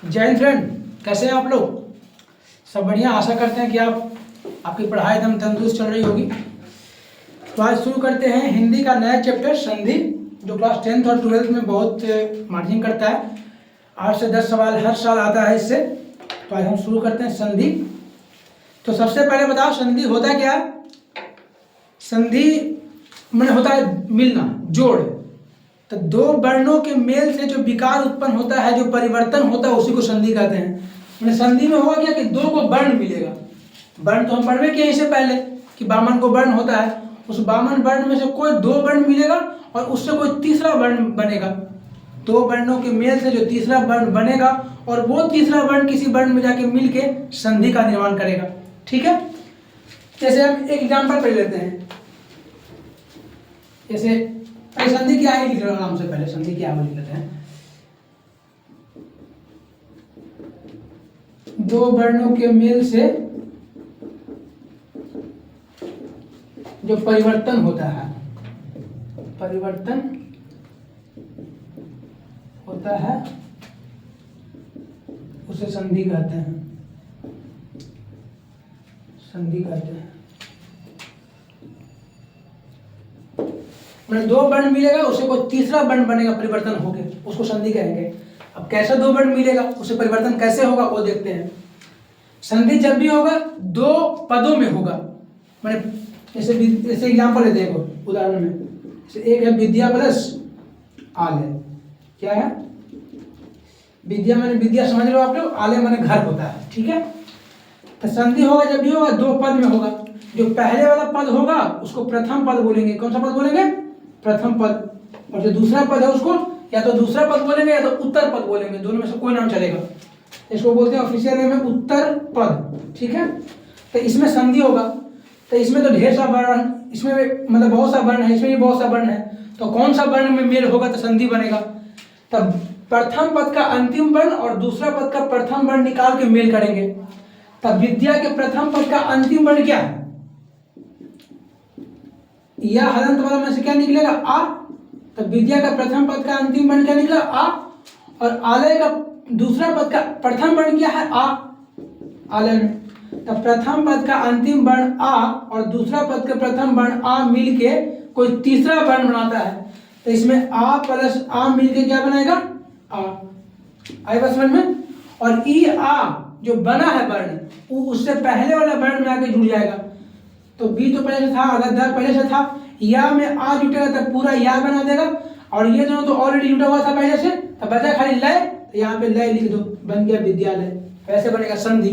जय हिंद फ्रेंड, कैसे हैं आप लोग? सब बढ़िया। आशा करते हैं कि आपकी पढ़ाई एकदम तंदुरुस्त चल रही होगी। तो आज शुरू करते हैं हिंदी का नया चैप्टर संधि, जो क्लास 10th और 12th में बहुत मार्जिन करता है। 8 से 10 सवाल हर साल आता है इससे। तो आज हम शुरू करते हैं संधि। तो सबसे पहले बताओ संधि होता क्या है? संधि मैंने होता है मिलना, जोड़। तो दो वर्णों के मेल से जो विकार उत्पन्न होता है, जो परिवर्तन होता है, उसी को संधि कहते हैं। मैंने संधि में होगा क्या कि दो को वर्ण मिलेगा। वर्ण तो हम पढ़ में किए इससे पहले कि वामन को वर्ण होता है। उस वामन वर्ण में से कोई दो वर्ण मिलेगा और उससे कोई तीसरा वर्ण बनेगा। दो वर्णों के मेल से जो तीसरा वर्ण बनेगा और वो तीसरा वर्ण किसी वर्ण में जाके मिल के संधि का निर्माण करेगा। ठीक है, जैसे हम एक एग्जाम्पल पढ़ लेते हैं। जैसे संधि क्या है लिख रहे हो आराम से, पहले संधि क्या है लिख लेते हैं। दो वर्णों के मेल से जो परिवर्तन होता है, परिवर्तन होता है उसे संधि कहते हैं। संधि कहते हैं। मैंने दो वर्ण मिलेगा, उससे कोई तीसरा वर्ण बनेगा परिवर्तन होके, उसको संधि कहेंगे। अब कैसे दो वर्ण मिलेगा, उससे परिवर्तन कैसे होगा वो देखते हैं। संधि जब भी होगा दो पदों में होगा। मैंने जैसे एग्जाम्पल लेते हैं उदाहरण में। जैसे एक है विद्या प्लस आलय। क्या है? विद्या मैंने विद्या समझ लो आप लोग, आलय मैंने घर होता है। ठीक है, तो संधि होगा जब भी होगा दो पद में होगा। जो पहले वाला पद होगा उसको प्रथम पद बोलेंगे। कौन सा पद बोलेंगे? प्रथम पद। और जो दूसरा पद है उसको या तो दूसरा पद बोलेंगे या तो उत्तर पद बोलेंगे। दोनों में से कोई नाम चलेगा। इसको बोलते हैं ऑफिशियल नेम है उत्तर पद। ठीक है, तो इसमें संधि होगा। तो इसमें तो ढेर सा वर्ण, इसमें मतलब बहुत सा वर्ण है, इसमें भी बहुत सा वर्ण है। तो कौन सा वर्ण में मेल होगा तो संधि बनेगा। तब प्रथम पद का अंतिम वर्ण और दूसरा पद का प्रथम वर्ण निकाल के मेल करेंगे। तब विद्या के प्रथम पद का अंतिम वर्ण क्या है? या हलंत वाला में से क्या निकलेगा? आ। तब विद्या का प्रथम पद का अंतिम वर्ण क्या निकला? आ। और आलय का दूसरा पद का प्रथम वर्ण क्या है? आ। आलय में तब प्रथम पद का अंतिम वर्ण आ और दूसरा पद का प्रथम वर्ण आ मिलके कोई तीसरा वर्ण बनाता है। तो इसमें आ प्लस आ मिलके क्या बनाएगा? आ। आई बात समझ में? और ई आ जो बना है वर्ण, वो उससे पहले वाला वर्ण में आके जुड़ जाएगा। तो बी तो पहले से था, अदर पहले से था। या में आ जुटेगा तब पूरा या बना देगा। और ये दोनों तो ऑलरेडी जुटा हुआ था पहले से, तब बचा खाली लय। तो यहाँ पे लय लिख दो, बन गया विद्यालय। वैसे बनेगा संधि।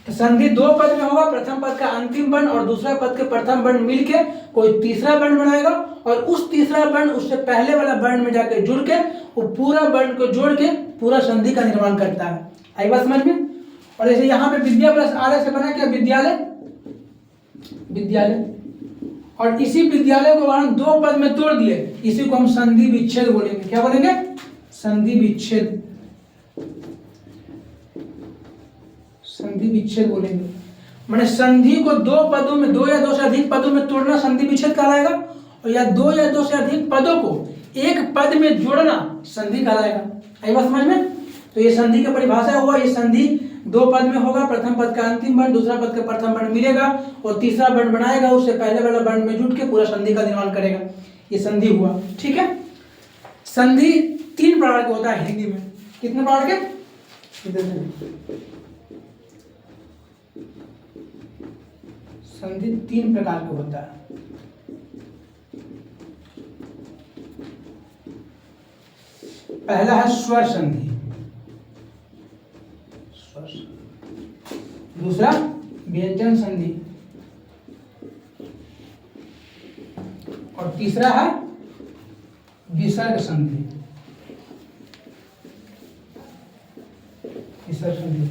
तो संधि दो पद में होगा। प्रथम पद का अंतिम वर्ण और दूसरा पद के प्रथम वर्ण मिलके कोई तीसरा वर्ण बनाएगा और उस तीसरा वर्ण उससे पहले वाला वर्ण में जाके जुड़ के वो पूरा वर्ण को जोड़ के पूरा संधि का निर्माण करता है। आई बात समझ में? और जैसे यहाँ पे विद्या प्लस आलय से बना क्या? विद्यालय। विद्यालय। और इसी विद्यालय को हम दो पद में तोड़ दिए, इसी को हम संधि विच्छेद बोलेंगे। क्या बोलेंगे? संधि विच्छेद। संधि विच्छेद बोलेंगे। मैंने संधि को दो पदों में, दो या दो से अधिक पदों में तोड़ना संधि विच्छेद कहलाएगा। और या दो या दो से अधिक पदों को एक पद में जोड़ना संधि कहलाएगा। आई बात समझ में? तो ये संधि की परिभाषा हुआ। ये संधि दो पद में होगा। प्रथम पद का अंतिम वर्ण दूसरा पद का प्रथम वर्ण मिलेगा और तीसरा वर्ण बनाएगा, उससे पहले वाला वर्ण में जुट के पूरा संधि का निर्माण करेगा। ये संधि हुआ। ठीक है, संधि तीन प्रकार के होता है हिंदी में। कितने प्रकार के? संधि तीन प्रकार का होता है। पहला है स्वर संधि, दूसरा व्यंजन संधि और तीसरा है विसर्ग संधि। विसर्ग संधि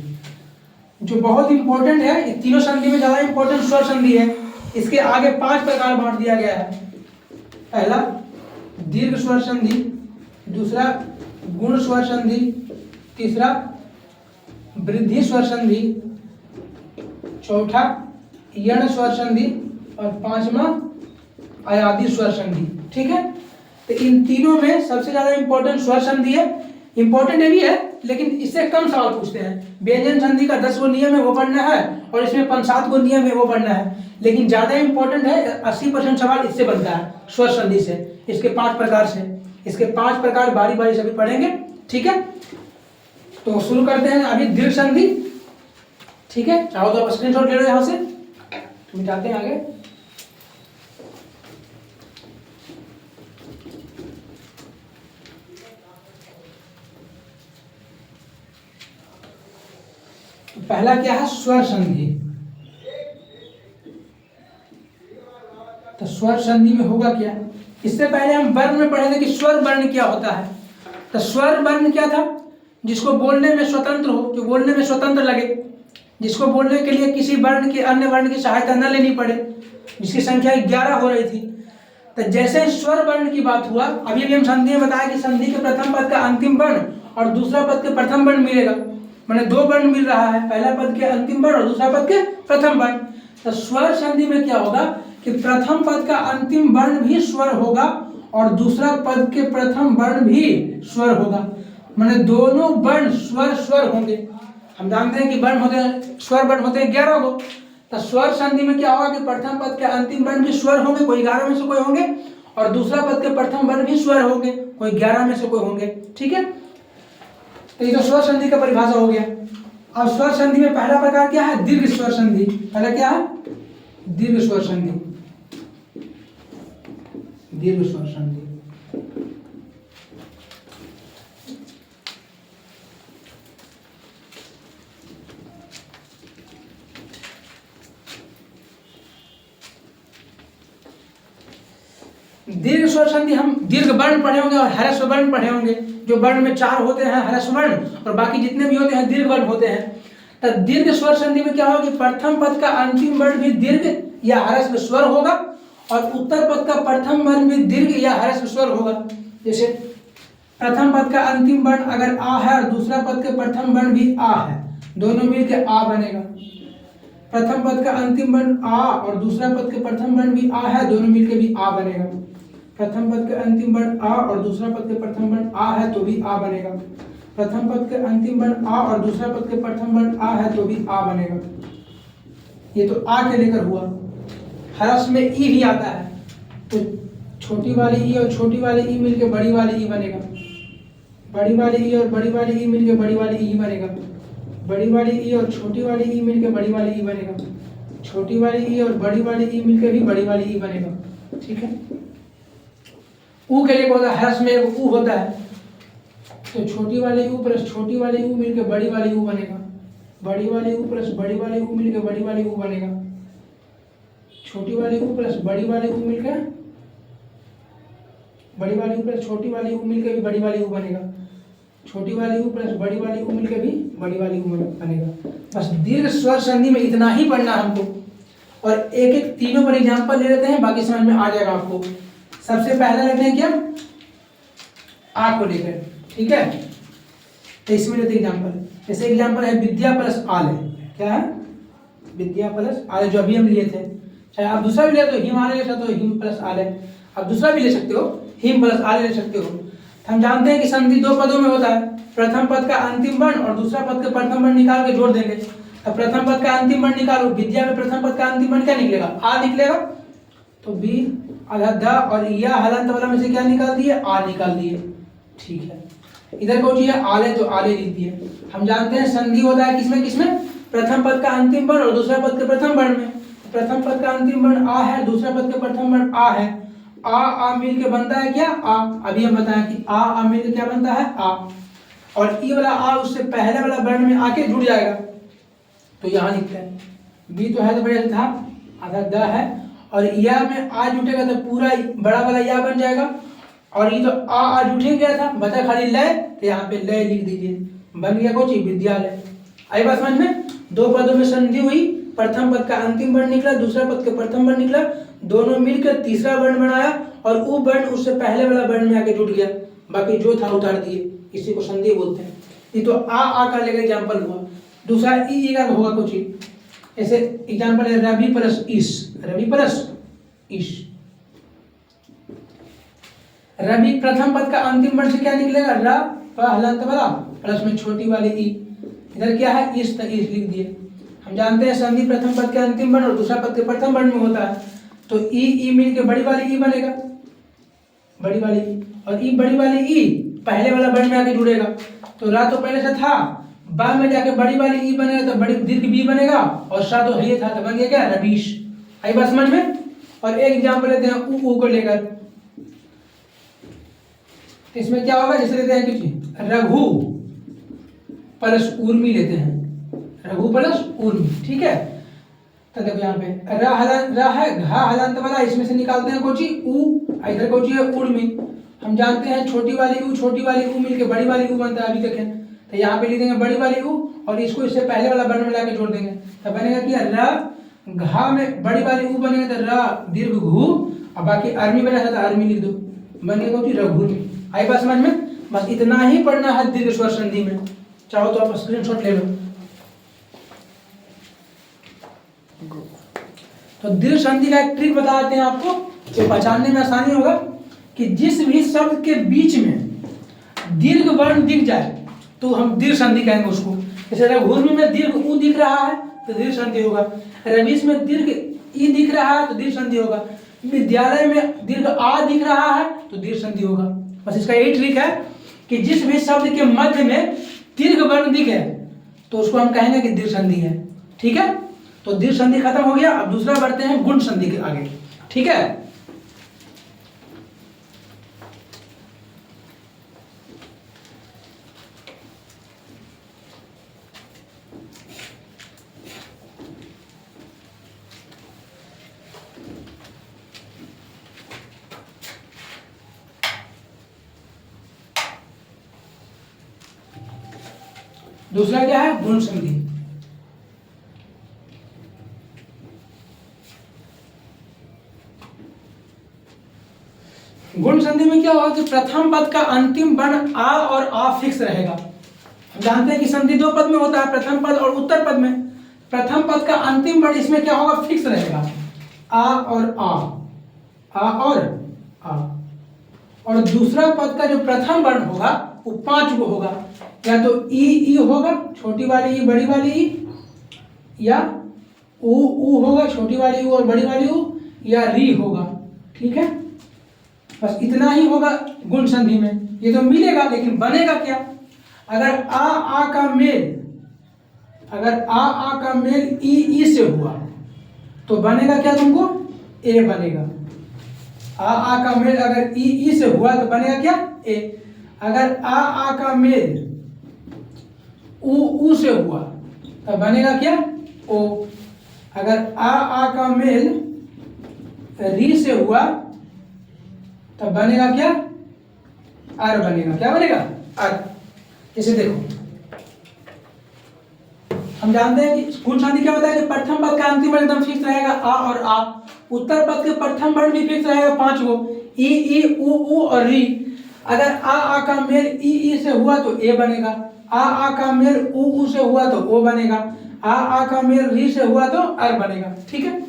जो बहुत इंपॉर्टेंट है। तीनों संधि में ज्यादा इंपॉर्टेंट स्वर संधि है। इसके आगे 5 प्रकार बांट दिया गया है। पहला दीर्घ स्वर संधि, दूसरा गुण स्वर संधि, तीसरा वृद्धि स्वर संधि, चौथा यण स्वर संधि और पांचवा अयादी स्वर संधि। ठीक है, तो इन तीनों में सबसे ज्यादा इंपॉर्टेंट स्वर संधि है। इंपॉर्टेंट ये भी है, लेकिन इससे कम सवाल पूछते हैं। व्यंजन संधि का 10 गो नियम है वो पढ़ना है, और इसमें 5-7 गो नियम है वो पढ़ना है। लेकिन ज़्यादा इंपॉर्टेंट है, 80% सवाल इससे बनता है, स्वर संधि से, इसके 5 प्रकार से। इसके 5 प्रकार बारी बारी से भी पढ़ेंगे, ठीक है। तो शुरू करते हैं अभी दीर्घ संधि, ठीक है। चाहो तो आप स्क्रीनशॉट ले लो यहाँ से, मिटाते हैं आगे। तो पहला क्या है, स्वर संधि। तो स्वर संधि में होगा क्या, इससे पहले हम वर्ण में पढ़े थे कि स्वर वर्ण क्या होता है। तो स्वर वर्ण क्या था, जिसको बोलने में स्वतंत्र हो, जो बोलने में स्वतंत्र लगे, जिसको बोलने के लिए किसी वर्ण की अन्य वर्ण की सहायता न लेनी पड़े, जिसकी संख्या 11 हो रही थी। तो जैसे स्वर वर्ण की बात हुआ, अभी भी हम संधि में बताया कि संधि के प्रथम पद का अंतिम वर्ण और दूसरा पद के प्रथम वर्ण मिलेगा, मैंने 2 वर्ण मिल रहा है, पहला पद के अंतिम वर्ण और दूसरा पद के प्रथम वर्ण। तो स्वर संधि में क्या होगा कि प्रथम पद का अंतिम वर्ण भी स्वर होगा और दूसरा पद के प्रथम वर्ण भी स्वर होगा, मैंने दोनों वर्ण स्वर स्वर होंगे। हम जानते हैं कि वर्ण होते हैं, स्वर वर्ण होते हैं 11 को। तो स्वर संधि में क्या होगा कि प्रथम पद के अंतिम वर्ण भी स्वर होंगे, कोई 11 में से कोई होंगे, और दूसरा पद के प्रथम वर्ण भी स्वर होंगे, कोई 11 में से कोई होंगे, ठीक है। तो ये तो स्वर संधि का परिभाषा हो गया। अब स्वर संधि में पहला प्रकार क्या है, दीर्घ स्वर संधि। पहला क्या है, दीर्घ स्वर संधि। दीर्घ स्वर संधि दीर्घ स्वर संधि हम दीर्घ वर्ण पढ़े होंगे और ह्रस्व वर्ण पढ़े होंगे। जो वर्ण में 4 होते हैं ह्रस्व वर्ण, और बाकी जितने भी होते हैं दीर्घ वर्ण होते हैं। तो दीर्घ स्वर संधि में क्या होगा कि प्रथम पद का अंतिम वर्ण भी दीर्घ या ह्रस्व स्वर होगा, और उत्तर पद का प्रथम वर्ण भी दीर्घ या ह्रस्व स्वर होगा। जैसे प्रथम पद का अंतिम वर्ण अगर आ है और दूसरा पद के प्रथम वर्ण भी आ है, दोनों मिलकर आ बनेगा। प्रथम पद का अंतिम वर्ण आ और दूसरा पद के प्रथम वर्ण भी आ है, दोनों मिलकर भी आ बनेगा। प्रथम पद के अंतिम वर्ण आ और दूसरा पद के प्रथम वर्ण आ है तो भी आ बनेगा। प्रथम पद के अंतिम वर्ण आ और दूसरा पद के प्रथम वर्ण आ है तो भी आ बनेगा। ये तो आ के लेकर हुआ। ह्रस्व में ई भी आता है, तो छोटी वाली ई और छोटी वाली ई मिलकर बड़ी वाली ई बनेगा। बड़ी वाली ई और बड़ी वाली ई मिलकर बड़ी वाली ई बनेगा। बड़ी वाली ई और छोटी वाली ई मिलकर बड़ी वाली ई बनेगा। छोटी वाली ई और बड़ी वाली ई मिलकर भी बड़ी वाली ई बनेगा, ठीक है। ऊ के लिए होता है, ह्रस्व में एक ऊ होता है, तो छोटी वाली ऊ प्लस छोटी वाली ऊ मिलकर बड़ी वाली ऊ बनेगा। बड़ी वाली ऊ प्लस बड़ी वाली ऊ मिलकर बड़ी वाली ऊ बनेगा। छोटी वाली ऊ प्लस बड़ी वाली ऊ मिलकर बड़ी वाली ऊ प्लस छोटी वाली ऊ मिलकर भी बड़ी वाली ऊ बनेगा। छोटी वाली ऊ प्लस बड़ी वाली ऊ मिलकर भी बड़ी वाली ऊ बनेगा। बस दीर्घ स्वर संधि में इतना ही पढ़ना हमको, और एक एक तीनों पर एग्जाम्पल ले लेते हैं, बाकी समझ में आ जाएगा आपको। सबसे पहला लेते हैं क्या, आ को लेकर, ठीक है। तो इसमें लेते हैं एग्जाम्पल, जैसे एग्जाम्पल है विद्या प्लस आलय। क्या है, विद्या प्लस आलय, जो अभी हम लिए थे। चाहे आप दूसरा भी ले तो हिमालय ले सकते हो, हिम प्लस आलय। आप दूसरा भी ले सकते हो, हिम प्लस आलय ले सकते हो। हम जानते हैं कि संधि 2 पदों में होता है, प्रथम पद का अंतिम वर्ण और दूसरा पद के प्रथम वर्ण निकाल के जोड़ देंगे। तो प्रथम पद का अंतिम वर्ण निकालो, विद्या में प्रथम पद का अंतिम वर्ण क्या निकलेगा, आ निकलेगा। तो बी आधा द और या हलंत वाला में से क्या निकाल दिए, आ निकाल दिए, ठीक है। इधर कौन सी है, आले, तो आले लिख दिए। हम जानते हैं संधि होता है किसमें किसमें, प्रथम पद का अंतिम वर्ण और दूसरा पद के प्रथम वर्ण में। प्रथम पद का अंतिम वर्ण आ है, दूसरा पद के प्रथम वर्ण आ है। आ मिल के बनता है क्या, आ। अभी हम बताएं कि आ मिल के क्या बनता है, आ। और ई वाला आ उससे पहले वाला वर्ण में आके जुड़ जाएगा, तो यहाँ लिखते हैं। बी तो है तो बढ़िया था, आधा द है, और या में आ जुटेगा तो पूरा बड़ा वाला या बन जाएगा। और ये तो आ जुटे गया था, बचा खाली लय, तो यहाँ पे लय लिख दीजिए, बन गया कुछ विद्यालय। आई बात समझ में। 2 पदों में संधि हुई, प्रथम पद का अंतिम वर्ण निकला, दूसरा पद के प्रथम वर्ण निकला, दोनों मिलकर तीसरा वर्ण बनाया, और वो वर्ण उससे पहले वाला वर्ण में आके जुट गया, बाकी जो था उतार दिए, इसी को संधि बोलते हैं। ये तो आ का लेकर एग्जाम्पल हुआ। दूसरा ई का होगा कुछ ही, ऐसे एग्जाम्पल है रवि प्लस ईश। रवि प्लस ईश, रवि प्रथम पद का अंतिम वर्ण से क्या निकलेगा, र, हलंत वाला प्लस में छोटी वाली ई, इधर क्या है इस लिख दिए। हम जानते हैं संधि प्रथम पद के अंतिम वर्ण और दूसरा पद के प्रथम वर्ण में होता है, तो ई मिल के बड़ी वाली ई बनेगा, बड़ी वाली ई, और ई बड़ी वाली ई पहले वाला वर्ण में आके जुड़ेगा, तो रा तो पहले से था, बाद में जाके बड़ी वाली ई बनेगा तो बड़ी दीर्घ बी बनेगा, और सा तो ये था तो बन गया क्या रवीश। आई बात समझ में। और एक एग्जाम्पल लेते हैं ऊ को लेकर, इसमें क्या होगा, जैसे लेते हैं कुछ रघु प्लस उर्मी लेते हैं, रघु प्लस उर्मी, ठीक है। तो देखो यहाँ पे रा है घा हलंत वाला, इसमें से निकालते हैं कोची ऊ, इधर कोची है उर्मी। हम जानते हैं छोटी वाली ऊ मिलके बड़ी वाली ऊ बनता है, अभी तक है, तो यहाँ पे लिख देंगे बड़ी वाली ऊ और इसको इससे पहले वाला वर्ण मिला के जोड़ देंगे, तो बनेगा क्या र घा में बड़ी वाली ऊ बनेगा तो र दीर्घ घू, और बाकी अर्मी बना था तो अर्मी लिख दो, बन गया कोची रघुर्मी। आई बात समझ में। बस इतना ही पढ़ना है दीर्घ स्वर संधि में, चाहो तो आप स्क्रीनशॉट ले लो। तो दीर्घ संधि का एक ट्रिक बताते हैं आपको, जो पहचानने में आसानी होगा, कि जिस भी शब्द के बीच में दीर्घ वर्ण दिख जाए तो हम दीर्घ संधि कहेंगे उसको। जैसे रघुर्मी में दीर्घ ऊ दिख रहा है तो दीर्घ संधि होगा, रवीश में दीर्घ ई दिख रहा है तो दीर्घ संधि होगा, विद्यालय में दीर्घ आ दिख रहा है तो दीर्घ संधि होगा। बस इसका यही ट्रिक है कि जिस भी शब्द के मध्य में दीर्घ वर्ण दिखे तो उसको हम कहेंगे कि दीर्घ संधि है, ठीक है। तो दीर्घ संधि खत्म हो गया, अब दूसरा बढ़ते हैं गुण संधि के आगे, ठीक है। दूसरा क्या है गुण संधि। गुण संधि में क्या होगा कि प्रथम पद का अंतिम वर्ण आ और आ फिक्स रहेगा। हम जानते हैं कि संधि दो पद में होता है, प्रथम पद और उत्तर पद में। प्रथम पद का अंतिम वर्ण इसमें क्या होगा, फिक्स रहेगा, आ और आ और आ। और दूसरा पद का जो प्रथम वर्ण होगा वो 5 गो होगा, या तो ई होगा छोटी वाली ई बड़ी वाली ई, या ऊ होगा छोटी वाली ऊ और बड़ी वाली ऊ, या री होगा, ठीक है। बस इतना ही होगा गुण संधि में। ये तो मिलेगा लेकिन बनेगा क्या, अगर आ का मेल, अगर आ का मेल ई से हुआ तो बनेगा क्या तुमको, ए बनेगा। आ का मेल अगर ई से हुआ तो बनेगा क्या, ए। अगर आ का मेल ऊ से हुआ तो बनेगा क्या, ओ। अगर आ का मेल री से हुआ तब बनेगा क्या, आर बनेगा। क्या बनेगा, आर। जैसे देखो हम जानते हैं कि गुण संधि क्या होता है कि प्रथम पद का अंतिम वर्ण एकदम फिक्स रहेगा, आ और आ। उत्तर पद के प्रथम वर्ण भी फिक्स रहेगा 5 गो, ई ऊ और री। अगर आ का मेल ई से हुआ तो ए बनेगा, आ का मेल ऊ से हुआ तो ओ बनेगा, आ का मेल री से हुआ तो आर बनेगा, ठीक है।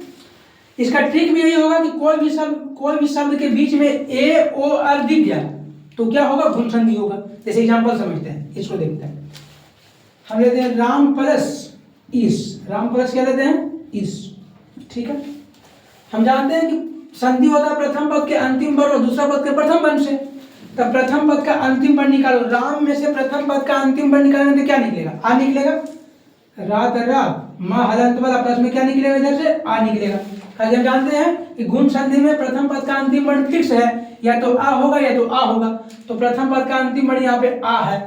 इसका ट्रिक भी यही होगा कि कोई भी शब्द के बीच में ए ओ आर दिख गया तो क्या होगा, गुण संधि होगा। जैसे एग्जांपल समझते हैं, इसको देखते हैं। हम लेते हैं राम प्लस इस, राम प्लस क्या लेते हैं, इस, ठीक है। हम जानते हैं कि संधि होता है प्रथम पद के अंतिम वर्ण और दूसरा पद के प्रथम वर्ण से। तब प्रथम पद का अंतिम वर्ण निकालो, राम में से प्रथम पद का अंतिम वर्ण निकालने तो क्या निकलेगा, आ निकलेगा। रात रात माँ हलंत वाला प्लस में क्या निकलेगा, इधर से आ निकलेगा। हम जानते हैं कि गुण संधि में प्रथम पद का अंतिम वर्ण फिक्स है, या तो आ होगा या तो आ होगा, तो प्रथम पद का अंतिम वर्ण यहाँ पे आ है।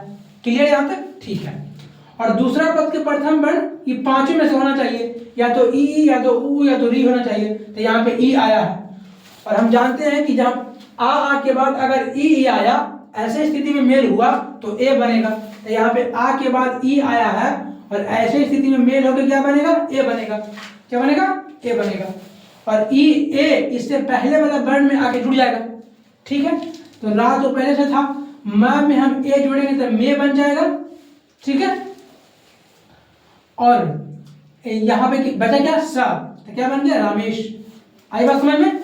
क्लियर यहाँ तक, ठीक है। और दूसरा पद के प्रथम वर्ण ये 5 में से होना चाहिए, या तो ई या तो ऊ या तो री होना चाहिए, तो यहाँ पे ई आया है। और हम जानते हैं कि जब आ के बाद अगर ई आया, ऐसे स्थिति में मेल हुआ तो ए बनेगा, तो यहाँ पे आ के बाद ई आया है और ऐसे स्थिति में मेल होकर क्या बनेगा, ए बनेगा। क्या बनेगा, ए बनेगा। और ई ए इससे पहले वाला वर्ण में आके जुड़ जाएगा, ठीक है। तो रा तो पहले से था, मा में हम ए जोड़ेंगे तो मे बन जाएगा, ठीक है। और यहाँ पे बचा क्या, सा, तो क्या बन गया, रामेश। आई बात समझ में।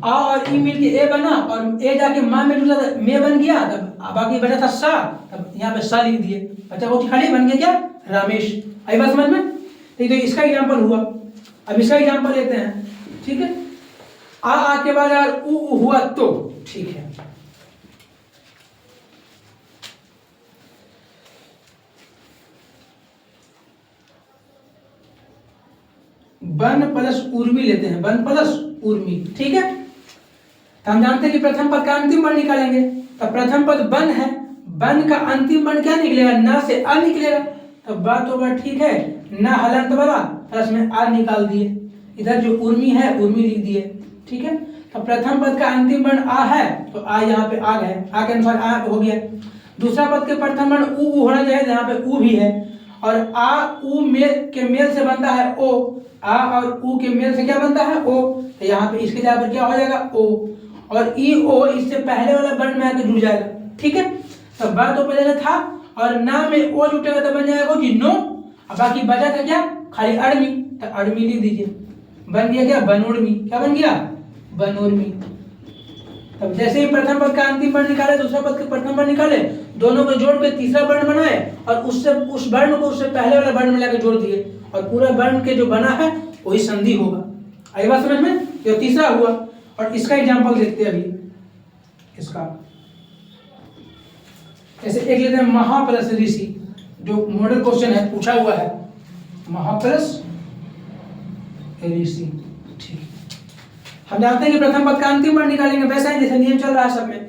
आ और ई मिल के ए बना और ए जाके माँ में जुड़ा मे बन गया, तब बाकी बचा था सा, अब यहाँ पे सा लिख दिए, बचा कुछ खाली, बन गया क्या, रमेश। आई बात समझ में? ठीक है, इसका एग्जाम्पल हुआ। अब इसका एग्जाम्पल लेते हैं, ठीक है। आ के बाद अगर उ हुआ तो ठीक है। बन प्लस उर्मी लेते हैं, बन प्लस उर्मी, ठीक है। तो हम जानते हैं कि प्रथम पद का अंतिम वर्ण निकालेंगे। तो प्रथम पद बन है, बन का अंतिम वर्ण क्या निकलेगा, न से अ निकलेगा। तो बात तो बात ठीक है, न हलंत वाला प्लस में आ निकाल दिए, इधर जो उर्मी है उर्मी लिख दिए, ठीक है। तो प्रथम पद का अंतिम वर्ण आ है, तो आ यहाँ पे आ गए, आ के अनुसार आ हो गया। दूसरा पद के प्रथम वर्ण उ होना चाहिए, यहाँ पे उ भी है, और आ उ के मेल से बनता है ओ, आ और उ के मेल से क्या बनता है, ओ। तो यहाँ पे इसके जगह पर क्या हो जाएगा, ओ, और ई ओ इससे पहले वाला वर्ण में आके जुड़ जाएगा, ठीक है। तो बात तो पहले था, और ना में ओ जुटेगा तो बन जाएगा जी नो। अब बाकी बचा था क्या, खाली अड़मी, तो अड़मी लिख दीजिए, बन गया क्या, बनोड़मी। क्या बन गया, बनोड़मी। अब जैसे ही प्रथम पद का अंतिम वर्ण निकाले, दूसरा पद के प्रथम वर्ण निकाले, दोनों को जोड़ के तीसरा वर्ण बनाए, और उससे उस वर्ण को उससे पहले वाला वर्ण में लाके जोड़ दिए, और पूरा वर्ण के जो बना है वही संधि होगा। आई बात समझ में? ये तीसरा हुआ। और इसका एग्जांपल देखते हैं अभी। इसका ऐसे एक लेते हैं, महा प्लस ऋषि, जो मॉडल क्वेश्चन है पूछा हुआ है, महा प्लस ऋषि, ठीक। हम जानते हैं कि प्रथम पद का अंतिम वर्ण निकालेंगे, वैसा ही जैसे नियम चल रहा है सब में,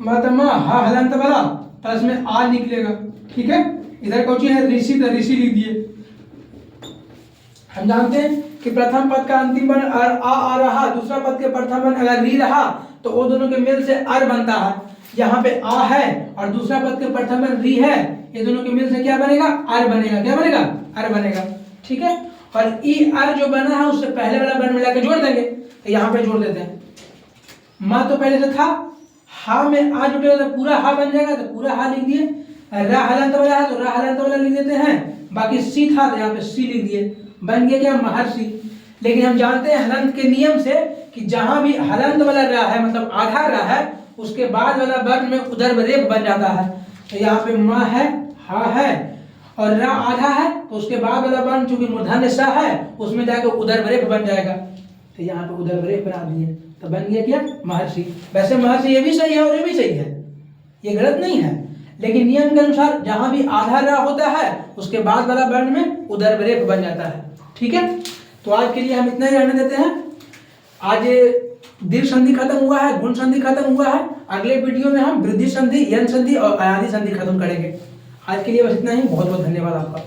मतलब हा हलंत वाला प्लस में आ निकलेगा, ठीक है। इधर कौची है, ऋषि, तो ऋषि लिख दिए। हम जानते हैं कि प्रथम पद का अंतिम वर्ण आ रहा, दूसरा पद के प्रथम वर्ण अगर री रहा, तो वो दोनों के मेल से अर बनता है। यहाँ पे आ है और दूसरा पद के प्रथम वर्ण री है, ये दोनों के मेल से क्या बनेगा, अर बनेगा। क्या बनेगा, अर बनेगा, ठीक है। और ई अर जो बना है उससे पहले वाला वर्ण मिला के जोड़ देंगे, तो यहाँ पे जोड़ देते हैं। माँ तो पहले से था, हा में आ जुटेगा तो पूरा हा बन जाएगा, तो पूरा हा लिख दिए। रा हलंत वाला है तो रा हलंत वाला लिख देते हैं, बाकी सी था तो यहाँ पे सी लिख दिए, बन गया क्या, महर्षि। लेकिन हम जानते हैं हलंत के नियम से कि जहां भी हलंत वाला रा है, मतलब आधा रा है, उसके बाद वाला वर्ण में उदर्भ रेफ बन जाता है। तो यहाँ पे म है, हा है, और रा आधा है, तो उसके बाद वाला वर्ण चूंकि मूर्धन्य स है, उसमें जाकर उदर्भ रेफ बन जाएगा। तो यहाँ पे उदर्भ रेफ बना दिए, तो बन गया क्या, महर्षि। वैसे महर्षि ये भी सही है और ये भी सही है, ये गलत नहीं है, लेकिन नियम के अनुसार जहां भी आधा रा होता है उसके बाद वाला वर्ण में उदर्भ रेफ बन जाता है, ठीक है। तो आज के लिए हम इतना ही रहने देते हैं। आज दीर्घ संधि खत्म हुआ है, गुण संधि खत्म हुआ है। अगले वीडियो में हम वृद्धि संधि, यन संधि और अयादि संधि खत्म करेंगे। आज के लिए बस इतना ही। बहुत बहुत धन्यवाद आपका।